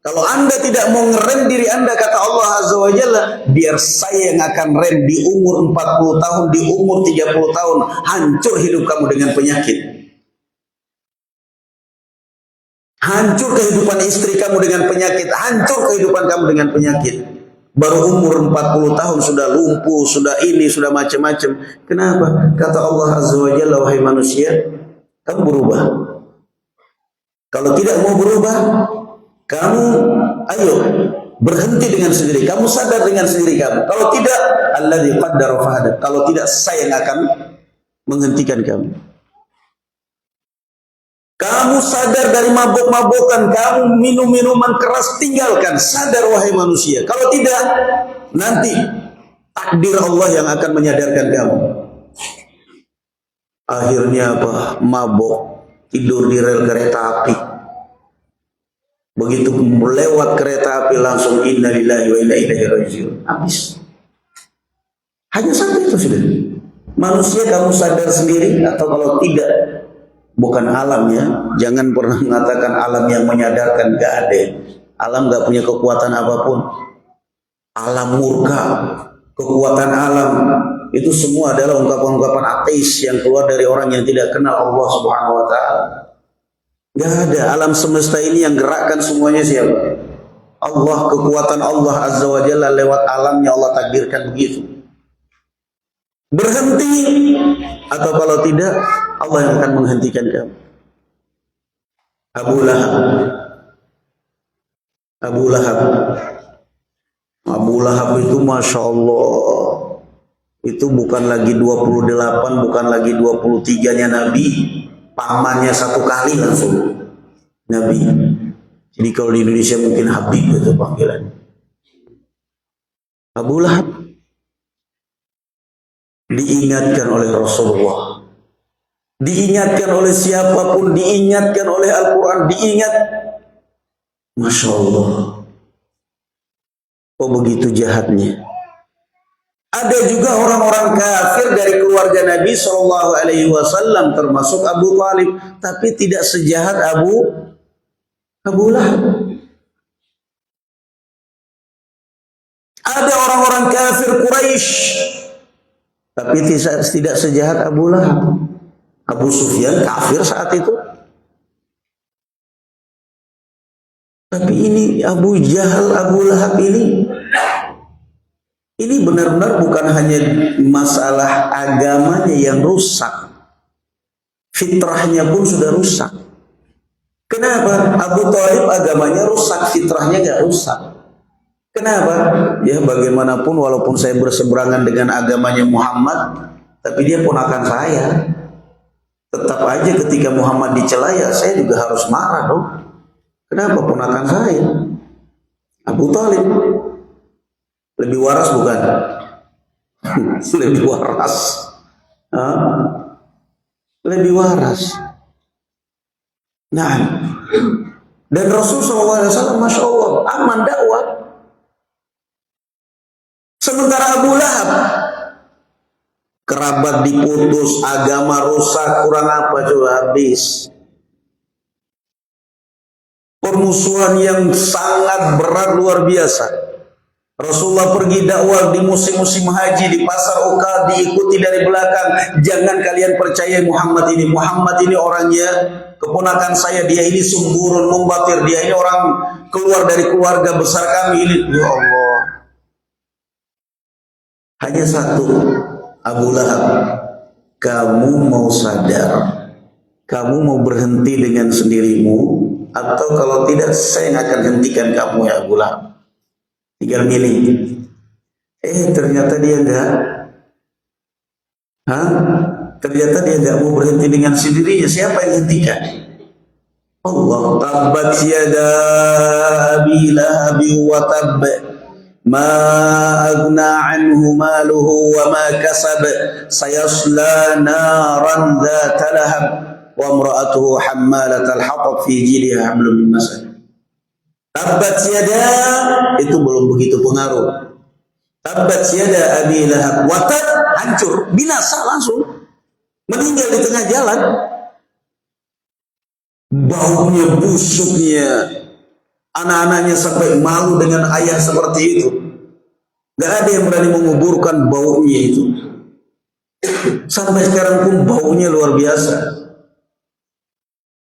Kalau Anda tidak mau ngerem diri Anda, kata Allah Azza wa Jalla, biar saya yang akan rem di umur 40 tahun, di umur 30 tahun, hancur hidup kamu dengan penyakit. Hancur kehidupan istri kamu dengan penyakit, hancur kehidupan kamu dengan penyakit. Baru umur 40 tahun sudah lumpuh, sudah ini, sudah macam-macam. Kenapa? Kata Allah Azza wa Jalla, wahai manusia, kamu berubah. Kalau tidak mau berubah, kamu ayo berhenti dengan sendiri. Kamu sadar dengan sendiri kamu. Kalau tidak, alladzi qaddara fahada. Kalau tidak, saya yang akan menghentikan kamu. Kamu sadar dari mabuk-mabukan, kamu minum minuman keras, tinggalkan. Sadar wahai manusia. Kalau tidak, nanti takdir Allah yang akan menyadarkan kamu. Akhirnya apa? Mabuk, tidur di rel kereta api. Begitu melewat kereta api langsung inna lillahi wa inna ilaihi raji'un. Habis. Hanya sampai itu sudah. Manusia kamu sadar sendiri, atau kalau tidak, bukan alam ya, jangan pernah mengatakan alam yang menyadarkan, gak ada. Alam gak punya kekuatan apapun. Alam murka, kekuatan alam itu semua adalah ungkapan-ungkapan ateis yang keluar dari orang yang tidak kenal Allah Subhanahu wa Ta'ala. Gak ada. Alam semesta ini yang gerakkan semuanya siapa? Allah. Kekuatan Allah Azza wa Jalla lewat alamnya Allah takdirkan begitu. Berhenti, atau kalau tidak, Allah yang akan menghentikan kamu. Abu Lahab. Abu Lahab. Abu Lahab itu Masya Allah, itu bukan lagi 28, bukan lagi 23-nya Nabi. Pamannya satu kali langsung Nabi. Jadi kalau di Indonesia mungkin Habib itu panggilan. Abu Lahab diingatkan oleh Rasulullah, diingatkan oleh siapapun, diingatkan oleh Al-Quran, diingat. Masya Allah. Oh begitu jahatnya. Ada juga orang-orang kafir dari keluarga Nabi Shallallahu Alaihi Wasallam, termasuk Abu Talib, tapi tidak sejahat Abu Lahab. Ada orang-orang kafir Quraisy, tapi tidak sejahat Abu Lahab. Abu Sufyan kafir saat itu. Tapi ini Abu Jahal, Abu Lahab ini benar-benar bukan hanya masalah agamanya yang rusak. Fitrahnya pun sudah rusak. Kenapa? Abu Thalib agamanya rusak, fitrahnya gak rusak. Kenapa? Ya bagaimanapun walaupun saya berseberangan dengan agamanya Muhammad, tapi dia ponakan saya. Tetap aja ketika Muhammad dicela, ya saya juga harus marah dong. Kenapa? Ponakan saya. Abu Thalib lebih waras bukan? Lebih waras. Lebih waras. Nah, dan Rasulullah SAW, Masya Allah, aman dakwah. Sementara Abu Lahab, kerabat diputus, agama rusak, kurang apa coba, habis. Permusuhan yang sangat berat, luar biasa. Rasulullah pergi dakwah di musim-musim haji, di pasar Uqad, diikuti dari belakang. Jangan kalian percaya Muhammad ini. Muhammad ini orangnya keponakan saya, dia ini sumburun, mumbatir, dia ini orang keluar dari keluarga besar kami ini. Ya Allah. Hanya satu, Abu Lahab, kamu mau sadar, kamu mau berhenti dengan sendirimu, atau kalau tidak saya akan hentikan kamu ya Abu Lahab. Tinggal milih. Ternyata dia enggak. Ternyata dia enggak mau berhenti dengan sendirinya. Siapa yang hentikan? Allah. Tabbat yada abi lahabi wa tabb. Ma agna anhu maluhu wa ma kasab. Sayasla naran dhata lahab. Wa imra'atuhu hammalatal hatab fi jidha hablum min masad. Tabbat yada itu belum begitu pengaruh. Tabbat yada abi lahab wa tab, hancur, binasa langsung. Meninggal di tengah jalan. Baunya, busuknya, anak-anaknya sampai malu dengan ayah seperti itu. Gak ada yang berani menguburkan baunya itu. Sampai sekarang pun baunya luar biasa.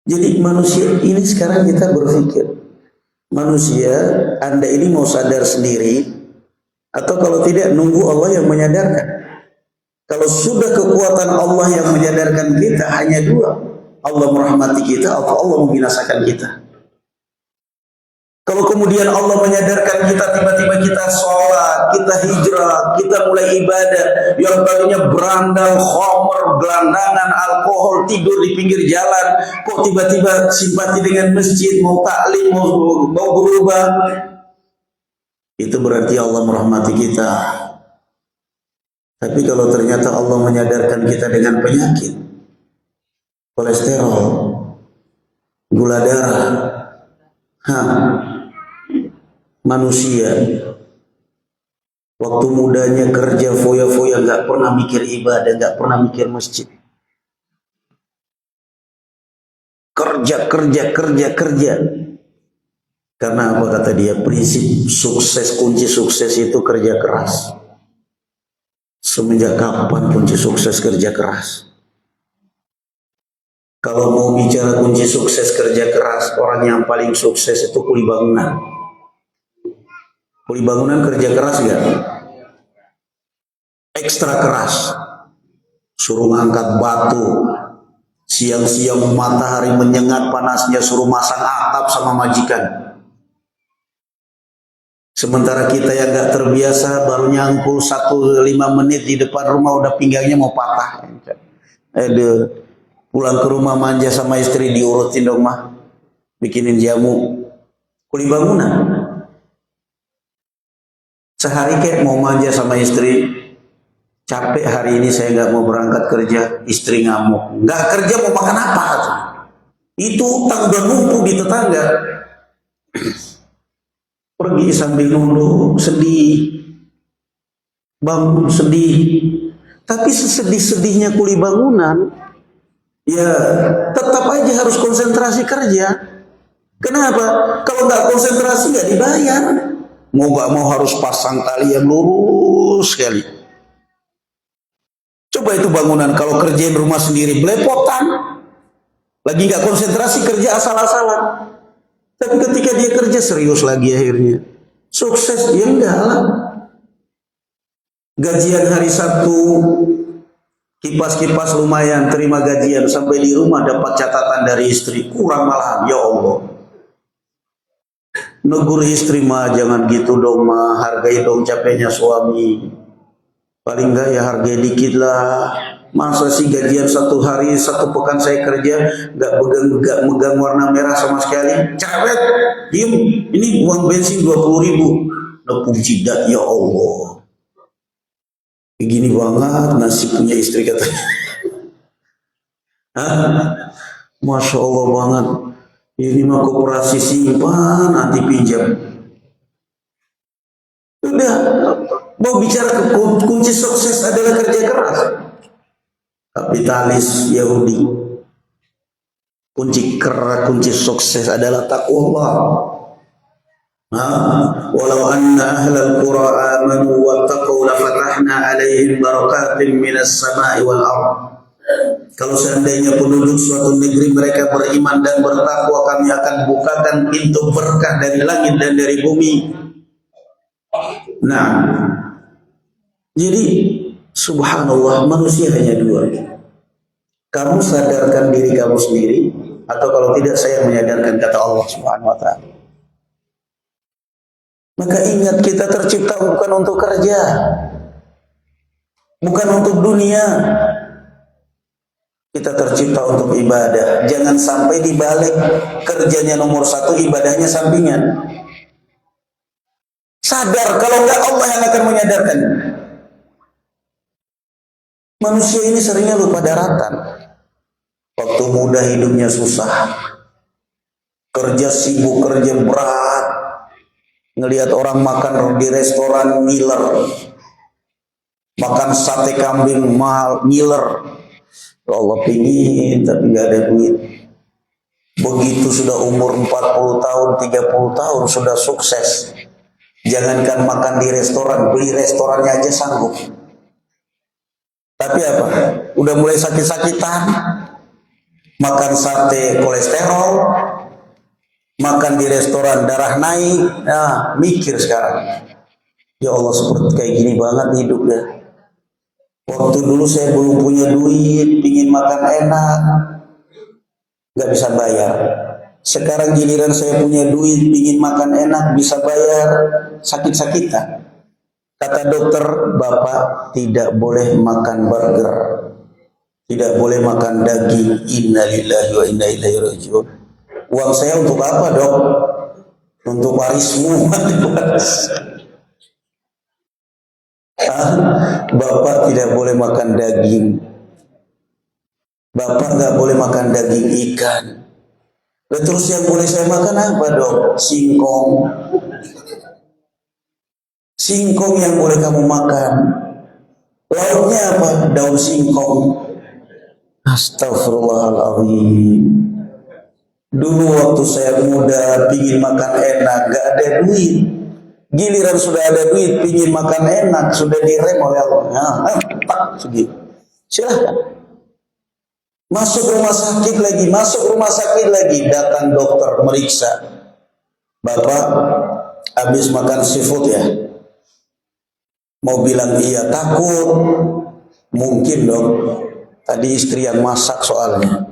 Jadi manusia ini sekarang kita berpikir, manusia, Anda ini mau sadar sendiri, atau kalau tidak nunggu Allah yang menyadarkan. Kalau sudah kekuatan Allah yang menyadarkan kita hanya dua, Allah merahmati kita atau Allah membinasakan kita. Kalau kemudian Allah menyadarkan kita, tiba-tiba kita sholat, kita hijrah, kita mulai ibadah, yang tadinya berandal, khamr, gelandangan, alkohol, tidur di pinggir jalan, kok tiba-tiba simpati dengan masjid, mau taklim, mau berubah. Itu berarti Allah merahmati kita. Tapi kalau ternyata Allah menyadarkan kita dengan penyakit, kolesterol, gula darah, manusia waktu mudanya kerja foya-foya, gak pernah mikir ibadah, gak pernah mikir masjid. Kerja. Karena apa kata dia? Prinsip sukses, kunci sukses itu kerja keras. Semenjak kapan kunci sukses kerja keras? Kalau mau bicara kunci sukses kerja keras, orang yang paling sukses itu kuli bangunan. Kuli bangunan kerja keras enggak? Ekstra keras. Suruh ngangkat batu. Siang-siang matahari menyengat panasnya, suruh masang atap sama majikan. Sementara kita yang gak terbiasa baru nyangkul 1-5 menit di depan rumah udah pinggangnya mau patah. Pulang ke rumah manja sama istri, diurutin dong mah, bikinin jamu. Kuli bangunan. Sehari kayak mau manja sama istri, capek hari ini saya gak mau berangkat kerja, istri ngamuk. Gak kerja mau makan apa tuh? Itu utang udah numpuk di tetangga. Pergi sambil nunduk, sedih, bangun sedih. Tapi sesedih-sedihnya kuli bangunan, ya tetap aja harus konsentrasi kerja. Kenapa? Kalau nggak konsentrasi nggak dibayar. Mau nggak mau harus pasang tali yang lurus sekali. Coba itu bangunan kalau kerjain rumah sendiri belepotan, lagi nggak konsentrasi kerja asal-asalan. Tapi ketika dia kerja serius lagi akhirnya sukses, dia enggak lah. Gajian hari Sabtu kipas-kipas lumayan, terima gajian, sampai di rumah dapat catatan dari istri, kurang malahan. Ya Allah, negur istri mah, jangan gitu dong mah, hargai dong capeknya suami. Paling enggak ya hargai dikit lah. Masa sih gajian 1 hari 1 pekan saya kerja gak megang warna merah sama sekali? Cerewet, diem. Ini uang bensin 20.000. Nepung jidat, ya Allah. Begini banget nasibnya istri katanya. Masya Allah banget. Ini mah koperasi simpan nanti pinjam. Udah, mau bicara ke kunci sukses adalah kerja keras. Kapitalis Yahudi, kunci sukses adalah takwa. Walau anna ahlal qura amanu wattaqu la fatahna alaihim barakatin minas sama'i wal ardh. Kalau seandainya penduduk suatu negeri mereka beriman dan bertakwa, kami akan bukakan pintu berkah dari langit dan dari bumi. Nah, jadi subhanallah, manusia hanya 2. Kamu sadarkan diri kamu sendiri, atau kalau tidak saya menyadarkan, kata Allah Subhanahu wa taala. Maka ingat, kita tercipta bukan untuk kerja, bukan untuk dunia. Kita tercipta untuk ibadah. Jangan sampai dibalik, kerjanya nomor satu, ibadahnya sampingan. Sadar, kalau enggak Allah yang akan menyadarkan. Manusia ini seringnya lupa daratan. Waktu muda hidupnya susah, kerja sibuk, kerja berat, ngelihat orang makan di restoran ngiler, makan sate kambing mahal ngiler. Allah pingin tapi gak ada duit. Begitu sudah umur 40 tahun, 30 tahun sudah sukses, jangankan makan di restoran, beli restorannya aja sanggup. Tapi apa? Udah mulai sakit-sakitan, makan sate kolesterol, makan di restoran darah naik. Nah, mikir sekarang, ya Allah, seperti kayak gini banget hidup ya. Waktu dulu saya belum punya duit, pingin makan enak, gak bisa bayar. Sekarang giliran saya punya duit, pingin makan enak, bisa bayar, sakit-sakitan. Kata dokter, Bapak tidak boleh makan burger, tidak boleh makan daging. Innalillahi wa inna ilaihi raji'un. Uang saya untuk apa, Dok? Untuk warismu. Bapak tidak boleh makan daging, Bapak nggak boleh makan daging ikan. Terus yang boleh saya makan apa, Dok? Singkong. Singkong yang boleh kamu makan. Lauknya apa? Daun singkong. Astagfirullahaladzim. Dulu waktu saya muda pingin makan enak, gak ada duit. Giliran sudah ada duit, pingin makan enak, sudah direm oleh Allah. Tak segitu. Silahkan. Masuk rumah sakit lagi, datang dokter meriksa. Bapak habis makan seafood ya? Mau bilang iya, takut. Mungkin dong, tadi istri yang masak soalnya.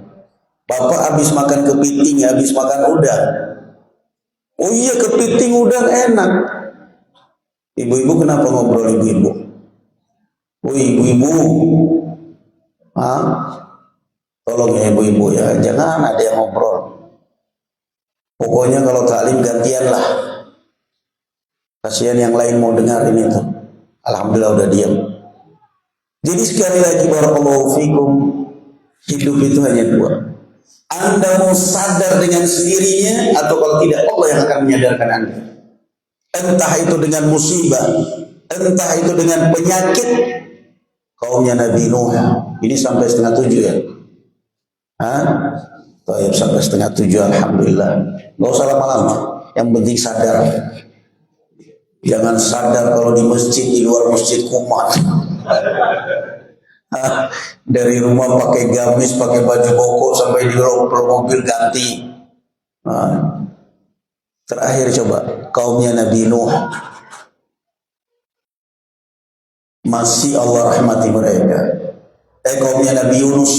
Bapak habis makan kepiting, habis makan udang. Oh iya, kepiting udang enak. Ibu-ibu kenapa ngobrol ibu-ibu? Oh ibu-ibu, tolong ya ibu-ibu ya, jangan ada yang ngobrol. Pokoknya kalau taklim gantian lah. Kasihan yang lain mau dengar ini tuh. Alhamdulillah udah diam. Jadi sekali lagi barakallahu fikum, hidup itu hanya dua. Anda mau sadar dengan sendirinya, atau kalau tidak Allah yang akan menyadarkan Anda. Entah itu dengan musibah, entah itu dengan penyakit. Kaumnya Nabi Nuh ini sampai 6:30 ya. Taib sampai 6:30, alhamdulillah. Gak usah lama-lama, yang penting sadar. Jangan sadar kalau di masjid, di luar masjid kumat. Dari rumah pakai gamis, pakai baju koko, sampai di mobil ganti. Terakhir coba, kaumnya Nabi Nuh. Masih Allah rahmati mereka. Kaumnya Nabi Yunus.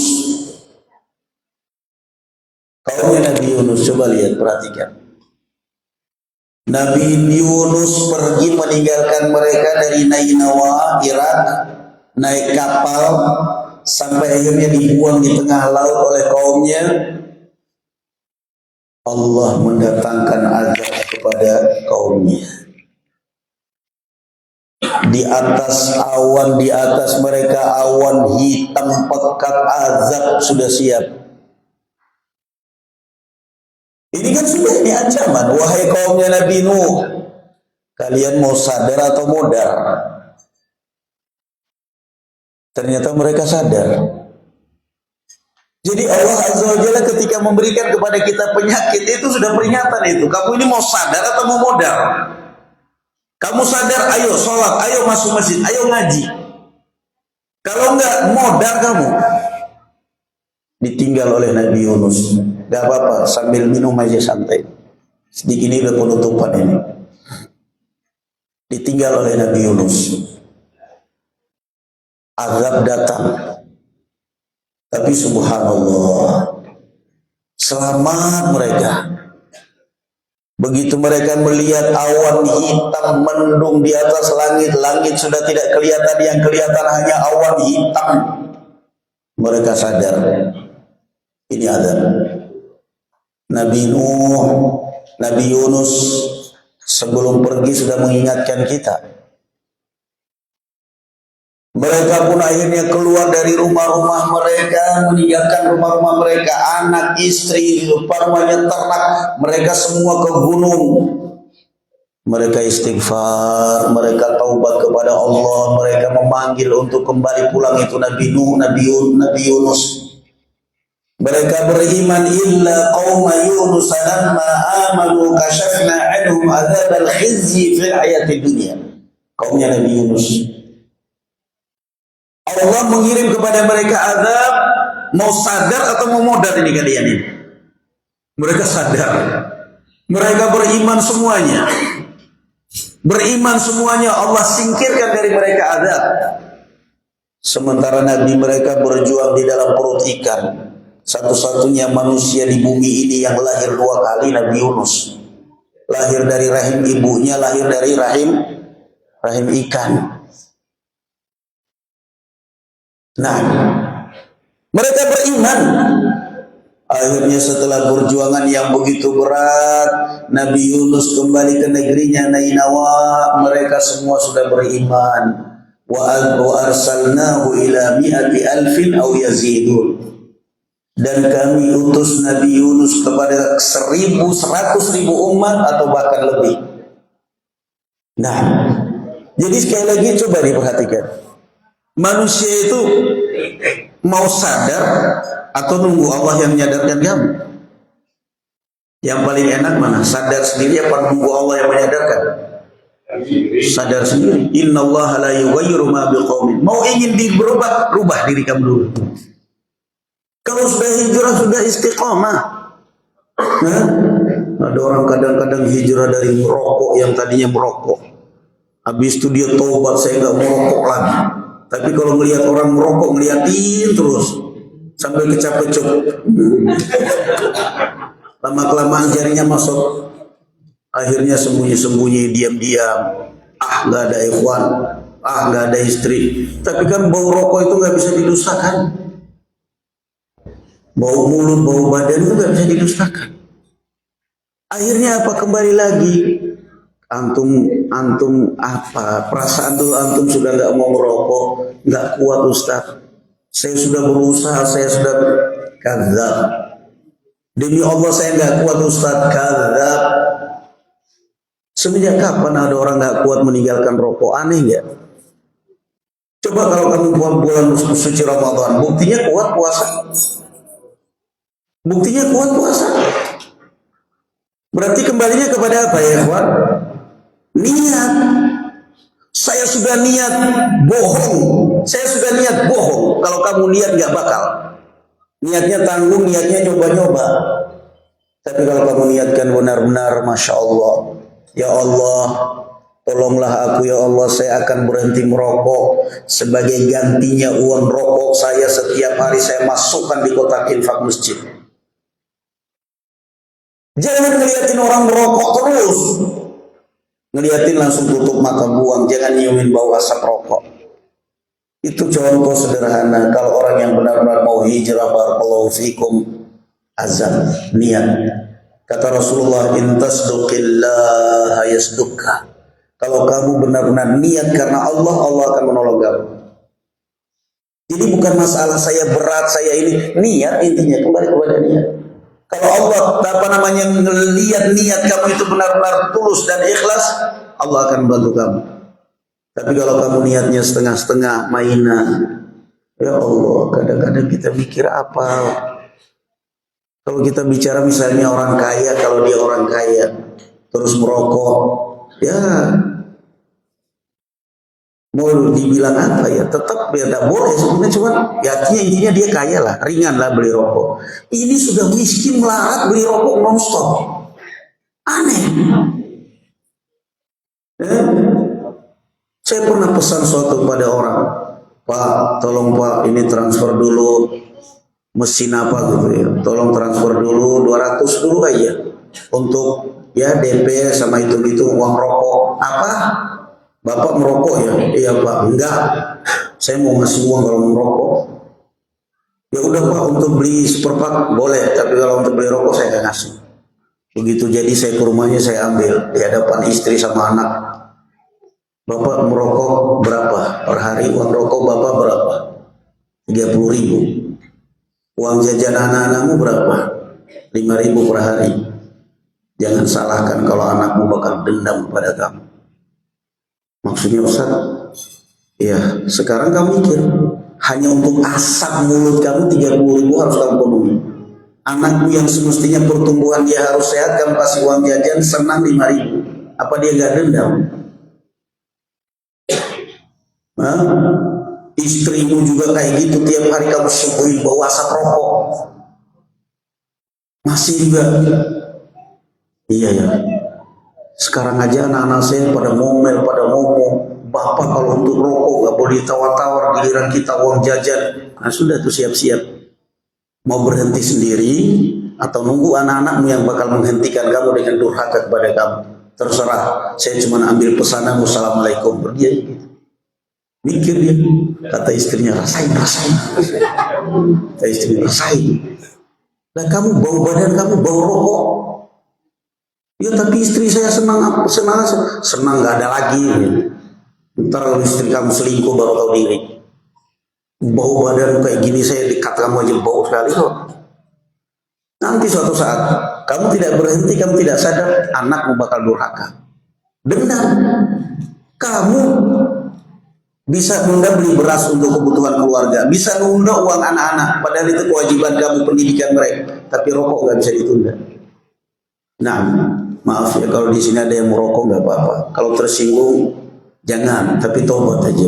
Kaumnya Nabi Yunus, coba lihat, perhatikan. Nabi Yunus pergi meninggalkan mereka dari Nainawa, Irak, naik kapal, sampai akhirnya dibuang di tengah laut oleh kaumnya. Allah mendatangkan azab kepada kaumnya. Di atas awan, di atas mereka awan hitam pekat, azab sudah siap. Ini kan sudah ini ancaman. Wahai kaumnya Nabi Nuh, kalian mau sadar atau modar? Ternyata mereka sadar. Jadi Allah Azza wa Jalla ketika memberikan kepada kita penyakit itu sudah peringatan itu. Kamu ini mau sadar atau mau modar? Kamu sadar, ayo sholat, ayo masuk masjid, ayo ngaji. Kalau enggak, modar kamu. Ditinggal oleh Nabi Yunus. Gak apa-apa, sambil minum aja santai. Sedikit ini udah penutupan ini. Ditinggal oleh Nabi Yunus. Azab datang. Tapi subhanallah, selamat mereka. Begitu mereka melihat awan hitam mendung di atas langit, langit sudah tidak kelihatan, yang kelihatan hanya awan hitam. Mereka sadar, ini azab. Nabi Nuh, Nabi Yunus sebelum pergi sudah mengingatkan kita. Mereka pun akhirnya keluar dari rumah-rumah mereka, meninggalkan rumah-rumah mereka, anak, istri, umpamanya ternak, mereka semua ke gunung. Mereka istighfar, mereka taubat kepada Allah, mereka memanggil untuk kembali pulang. Itu Nabi Nuh, Nabi Yunus. Mereka beriman, illa qauma Yunus lamma amanu kashafna anhum adzabal khizyi fil hayatid dunya. Kaumnya Nabi Yunus, Allah mengirim kepada mereka azab. Mau sadar atau mau modal ini kalian ini? Mereka sadar. Mereka beriman semuanya. Beriman semuanya, Allah singkirkan dari mereka azab. Sementara Nabi mereka berjuang di dalam perut ikan. Satu-satunya manusia di bumi ini yang lahir 2 kali, Nabi Yunus. Lahir dari rahim ibunya, lahir dari rahim ikan. Nah, mereka beriman. Akhirnya setelah perjuangan yang begitu berat, Nabi Yunus kembali ke negerinya Nainawa. Mereka semua sudah beriman. Wa arsalnahu ila mi'ati alfin aw yazidun. Dan kami utus Nabi Yunus kepada 100.000 umat atau bahkan lebih. Nah, jadi sekali lagi coba diperhatikan. Manusia itu mau sadar atau nunggu Allah yang menyadarkan kamu? Yang paling enak mana? Sadar sendiri apa nunggu Allah yang menyadarkan? Sadar sendiri. Innallaha la yughayyiru ma biqaumin. Mau ingin berubah, rubah diri kamu dulu. Kalau sudah hijrah, sudah istiqamah. Nah, ada orang kadang-kadang hijrah dari merokok yang tadinya merokok. Habis itu dia taubat, saya nggak merokok lagi. Tapi kalau melihat orang merokok, ngeliatin terus sambil kecap-kecap. Lama-kelamaan jarinya masuk. Akhirnya sembunyi-sembunyi, diam-diam. Nggak ada ikhwan, nggak ada istri. Tapi kan bau rokok itu nggak bisa didustakan. Bau mulut, bau badan itu nggak bisa didustakan. Akhirnya apa? Kembali lagi. Antum apa? Perasaan tuh antum sudah nggak mau merokok, nggak kuat Ustaz. Saya sudah berusaha, saya sudah kadzab. Demi Allah saya nggak kuat Ustaz, kadzab. Semenjak kapan ada orang nggak kuat meninggalkan rokok? Aneh nggak? Coba kalau kamu bulan suci Ramadan, buktinya kuat puasa. Buktinya kuat puasa. Berarti kembalinya kepada apa ya, kawan? Niat. Saya sudah niat bohong. Saya sudah niat bohong. Kalau kamu niat nggak bakal. Niatnya tanggung, niatnya nyoba-nyoba. Tapi kalau kamu niatkan benar-benar, Masya Allah. Ya Allah, tolonglah aku ya Allah. Saya akan berhenti merokok. Sebagai gantinya uang rokok saya setiap hari saya masukkan di kotak infak masjid. Jangan ngeliatin orang merokok terus. Ngeliatin langsung tutup mata, buang. Jangan nyiumin bau asap rokok. Itu contoh sederhana. Kalau orang yang benar-benar mau hijrah, barakallahu fikum, azam, niat. Kata Rasulullah, intasduqillaha yasdukka. Kalau kamu benar-benar niat karena Allah, Allah akan menolong kamu. Jadi bukan masalah saya berat, saya ini. Niat intinya, kembali kepada niat. Kalau Allah lihat niat kamu itu benar-benar tulus dan ikhlas, Allah akan bantu kamu. Tapi kalau kamu niatnya setengah-setengah, mainan, ya Allah, kadang-kadang kita mikir apa? Kalau kita bicara misalnya orang kaya, kalau dia orang kaya terus merokok, ya mau dibilang apa ya, tetap ya tidak boleh sebenarnya, cuman ya artinya intinya dia kaya lah, ringan lah beli rokok. Ini sudah miskin melarat beli rokok non-stop, aneh. Saya pernah pesan suatu pada orang, Pak, tolong Pak, ini transfer dulu mesin apa gitu ya, tolong transfer dulu 200 dulu aja untuk Ya DP sama itu uang rokok. Apa? Bapak merokok ya? Iya Pak. Enggak. Saya mau ngasih uang kalau mau merokok. Ya udah Pak, untuk beli superpak boleh, tapi kalau untuk beli rokok saya nggak ngasih. Begitu jadi saya ke rumahnya, saya ambil di hadapan istri sama anak. Bapak merokok berapa per hari? Uang rokok Bapak berapa? 30.000. Uang jajan anak-anakmu berapa? 5.000 per hari. Jangan salahkan kalau anakmu bakal dendam pada kamu. Maksudnya Ustaz, ya sekarang kamu mikir, hanya untuk asap mulut kamu 30.000 harus kamu penuhi. Anakmu yang semestinya pertumbuhan dia harus sehat, kamu kasih uang jajan senang 5.000. Apa dia gak dendam? Hah? Istrimu juga kayak gitu, tiap hari kamu suguhin bau asap rokok. Masih juga. Iya ya. Sekarang aja anak-anak saya pada ngomel, pada ngomong, Bapak kalau untuk rokok gak boleh ditawar-tawar, giliran kita uang jajan. Nah sudah tuh siap-siap. Mau berhenti sendiri atau nunggu anak-anakmu yang bakal menghentikan kamu dengan durhaka kepada kamu. Terserah, saya cuma ambil pesanan, wassalamualaikum. Dia gitu. Mikir dia, kata istrinya, rasain. Kata istrinya, rasain. Dan kamu bau badan kamu bau rokok. Ya tapi istri saya senang gak ada lagi. Ntar kalau istri kamu selingkuh baru tahu diri. Bau badan kayak gini saya dekat kamu aja bau sekali kok. Nanti suatu saat kamu tidak berhenti, kamu tidak sadar, anakmu bakal durhaka. Dendam. Kamu bisa nunda beli beras untuk kebutuhan keluarga, bisa nunda uang anak-anak, padahal itu kewajiban kamu pendidikan mereka. Tapi rokok nggak bisa ditunda. Nah, maaf ya kalau di sini ada yang merokok nggak apa-apa. Kalau tersinggung jangan, tapi tobat aja.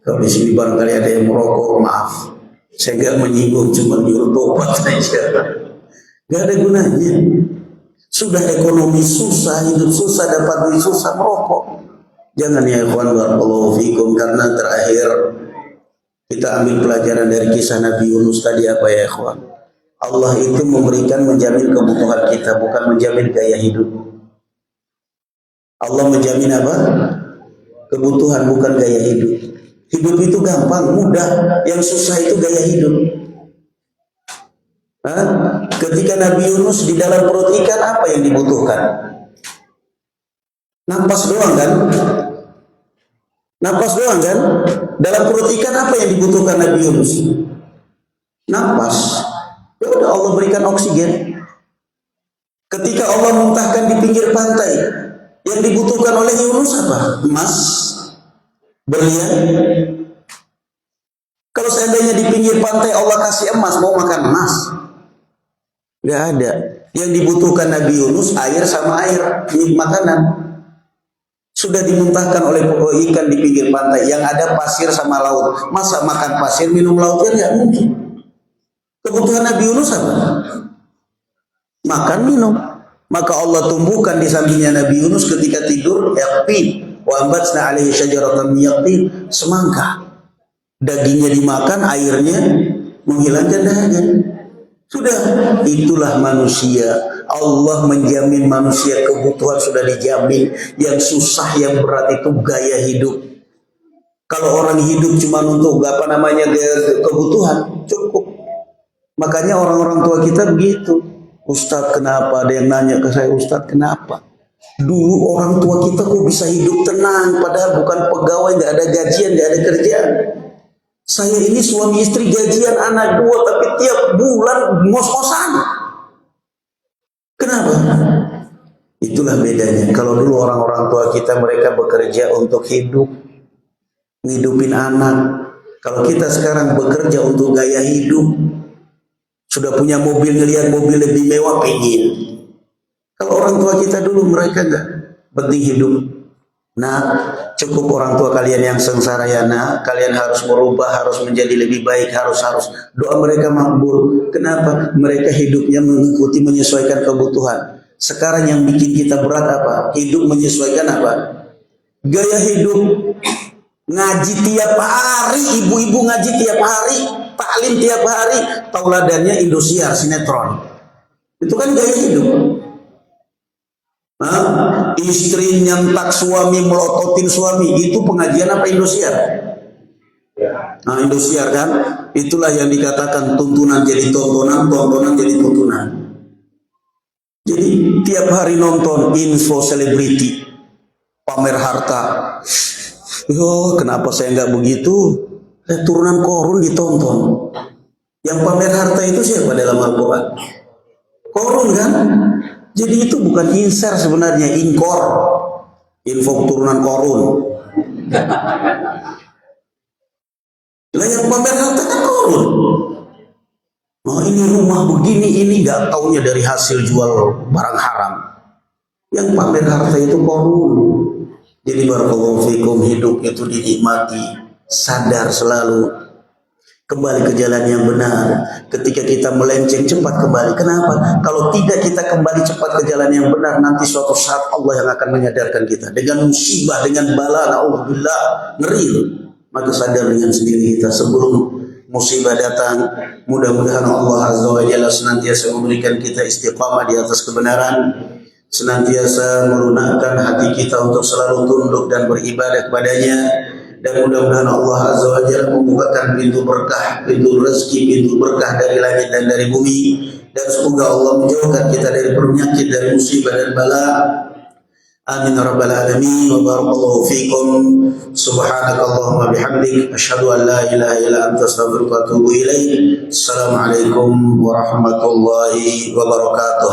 Kalau di sini barangkali ada yang merokok, maaf, saya nggak menyinggung, cuma nyuruh tobat saja. Nggak ada gunanya. Sudah ekonomi susah, hidup susah, dapat duit susah, merokok. Jangan ya ikhwan barakallahu fikum, karena terakhir kita ambil pelajaran dari kisah Nabi Yunus tadi apa ya ikhwan? Allah itu memberikan, menjamin kebutuhan kita, bukan menjamin gaya hidup. Allah menjamin apa? Kebutuhan, bukan gaya hidup. Hidup itu gampang, mudah. Yang susah itu gaya hidup. Ketika Nabi Yunus di dalam perut ikan, apa yang dibutuhkan? Napas doang kan? Napas doang kan? Dalam perut ikan apa yang dibutuhkan Nabi Yunus? Napas. Ya udah Allah berikan oksigen. Ketika Allah muntahkan di pinggir pantai, yang dibutuhkan oleh Yunus apa? Emas, berlian. Kalau seandainya di pinggir pantai Allah kasih emas, mau makan emas? Gak ada. Yang dibutuhkan Nabi Yunus air sama air, ini makanan. Sudah dimuntahkan oleh ikan di pinggir pantai, yang ada pasir sama laut. Masa makan pasir, minum lautnya? Nggak mungkin. Kebutuhan Nabi Yunus apa? Makan, minum. Maka Allah tumbuhkan di sampingnya Nabi Yunus ketika tidur yaqtin, wa ambatsna alaihi syajaratan min yaqtin, semangka. Dagingnya dimakan, airnya menghilangkan dahaga. Sudah, itulah manusia. Allah menjamin manusia, kebutuhan sudah dijamin. Yang susah, yang berat itu gaya hidup. Kalau orang hidup cuma untuk kebutuhan, cukup. Makanya orang-orang tua kita begitu. Ustadz kenapa? Ada yang nanya ke saya, Ustadz kenapa? Dulu orang tua kita kok bisa hidup tenang, padahal bukan pegawai, gak ada gajian, gak ada kerjaan. Saya ini suami istri gajian anak 2, tapi tiap bulan ngos-ngosan. Kenapa? Itulah bedanya. Kalau dulu orang-orang tua kita mereka bekerja untuk hidup, ngidupin anak. Kalau kita sekarang bekerja untuk gaya hidup, sudah punya mobil, ngelihat mobil lebih mewah, pengen. Kalau orang tua kita dulu mereka enggak, penting hidup. Nah, cukup orang tua kalian yang sengsara ya nak, kalian harus berubah, harus menjadi lebih baik, harus doa mereka makbul. Kenapa? Mereka hidupnya mengikuti, menyesuaikan kebutuhan. Sekarang yang bikin kita berat apa? Hidup menyesuaikan apa? Gaya hidup. Ngaji tiap hari, ibu-ibu ngaji tiap hari, taklim tiap hari, tauladannya Indosiar, sinetron. Itu kan gaya hidup. Istri nyentak suami, melototin suami, itu pengajian apa Indosiar? Nah, Indosiar kan, itulah yang dikatakan tuntunan jadi tontonan, tontonan jadi tuntunan. Jadi tiap hari nonton info selebriti, pamer harta. Yo, kenapa saya nggak begitu? Turunan korun ditonton. Yang pamer harta itu siapa dalam Al-Quran? Korun kan? Jadi itu bukan insar sebenarnya, inkor. Info keturunan korun. Lah yang pamer harta kan korun. Oh, ini rumah begini, ini nggak taunya dari hasil jual barang haram. Yang pamer harta itu korun. Jadi barakallahu fikum, hidup itu dinikmati, sadar selalu, kembali ke jalan yang benar. Ketika kita melenceng, cepat kembali. Kenapa? Kalau tidak kita kembali cepat ke jalan yang benar, nanti suatu saat Allah yang akan menyadarkan kita dengan musibah, dengan bala, na'udzubillah, ngeri. Maka sadar dengan sendiri kita sebelum musibah datang. Mudah-mudahan Allah Azza wa Jalla senantiasa memberikan kita istiqamah di atas kebenaran, senantiasa melunakkan hati kita untuk selalu tunduk dan beribadah kepadanya. Dan mudah-mudahan Allah Azza wa Jalla membukakan pintu berkah, pintu rezeki, pintu berkah dari langit dan dari bumi. Dan semoga Allah menjauhkan kita dari penyakit, dari musibah dan bala. Amin ya rabbal alamin. Wa barakallahu fikum. Subhanakallahumma bihamdik, asyhadu an la ilaha illa anta, astaghfiruka wa atubu ilaik. Assalamualaikum warahmatullahi wabarakatuh.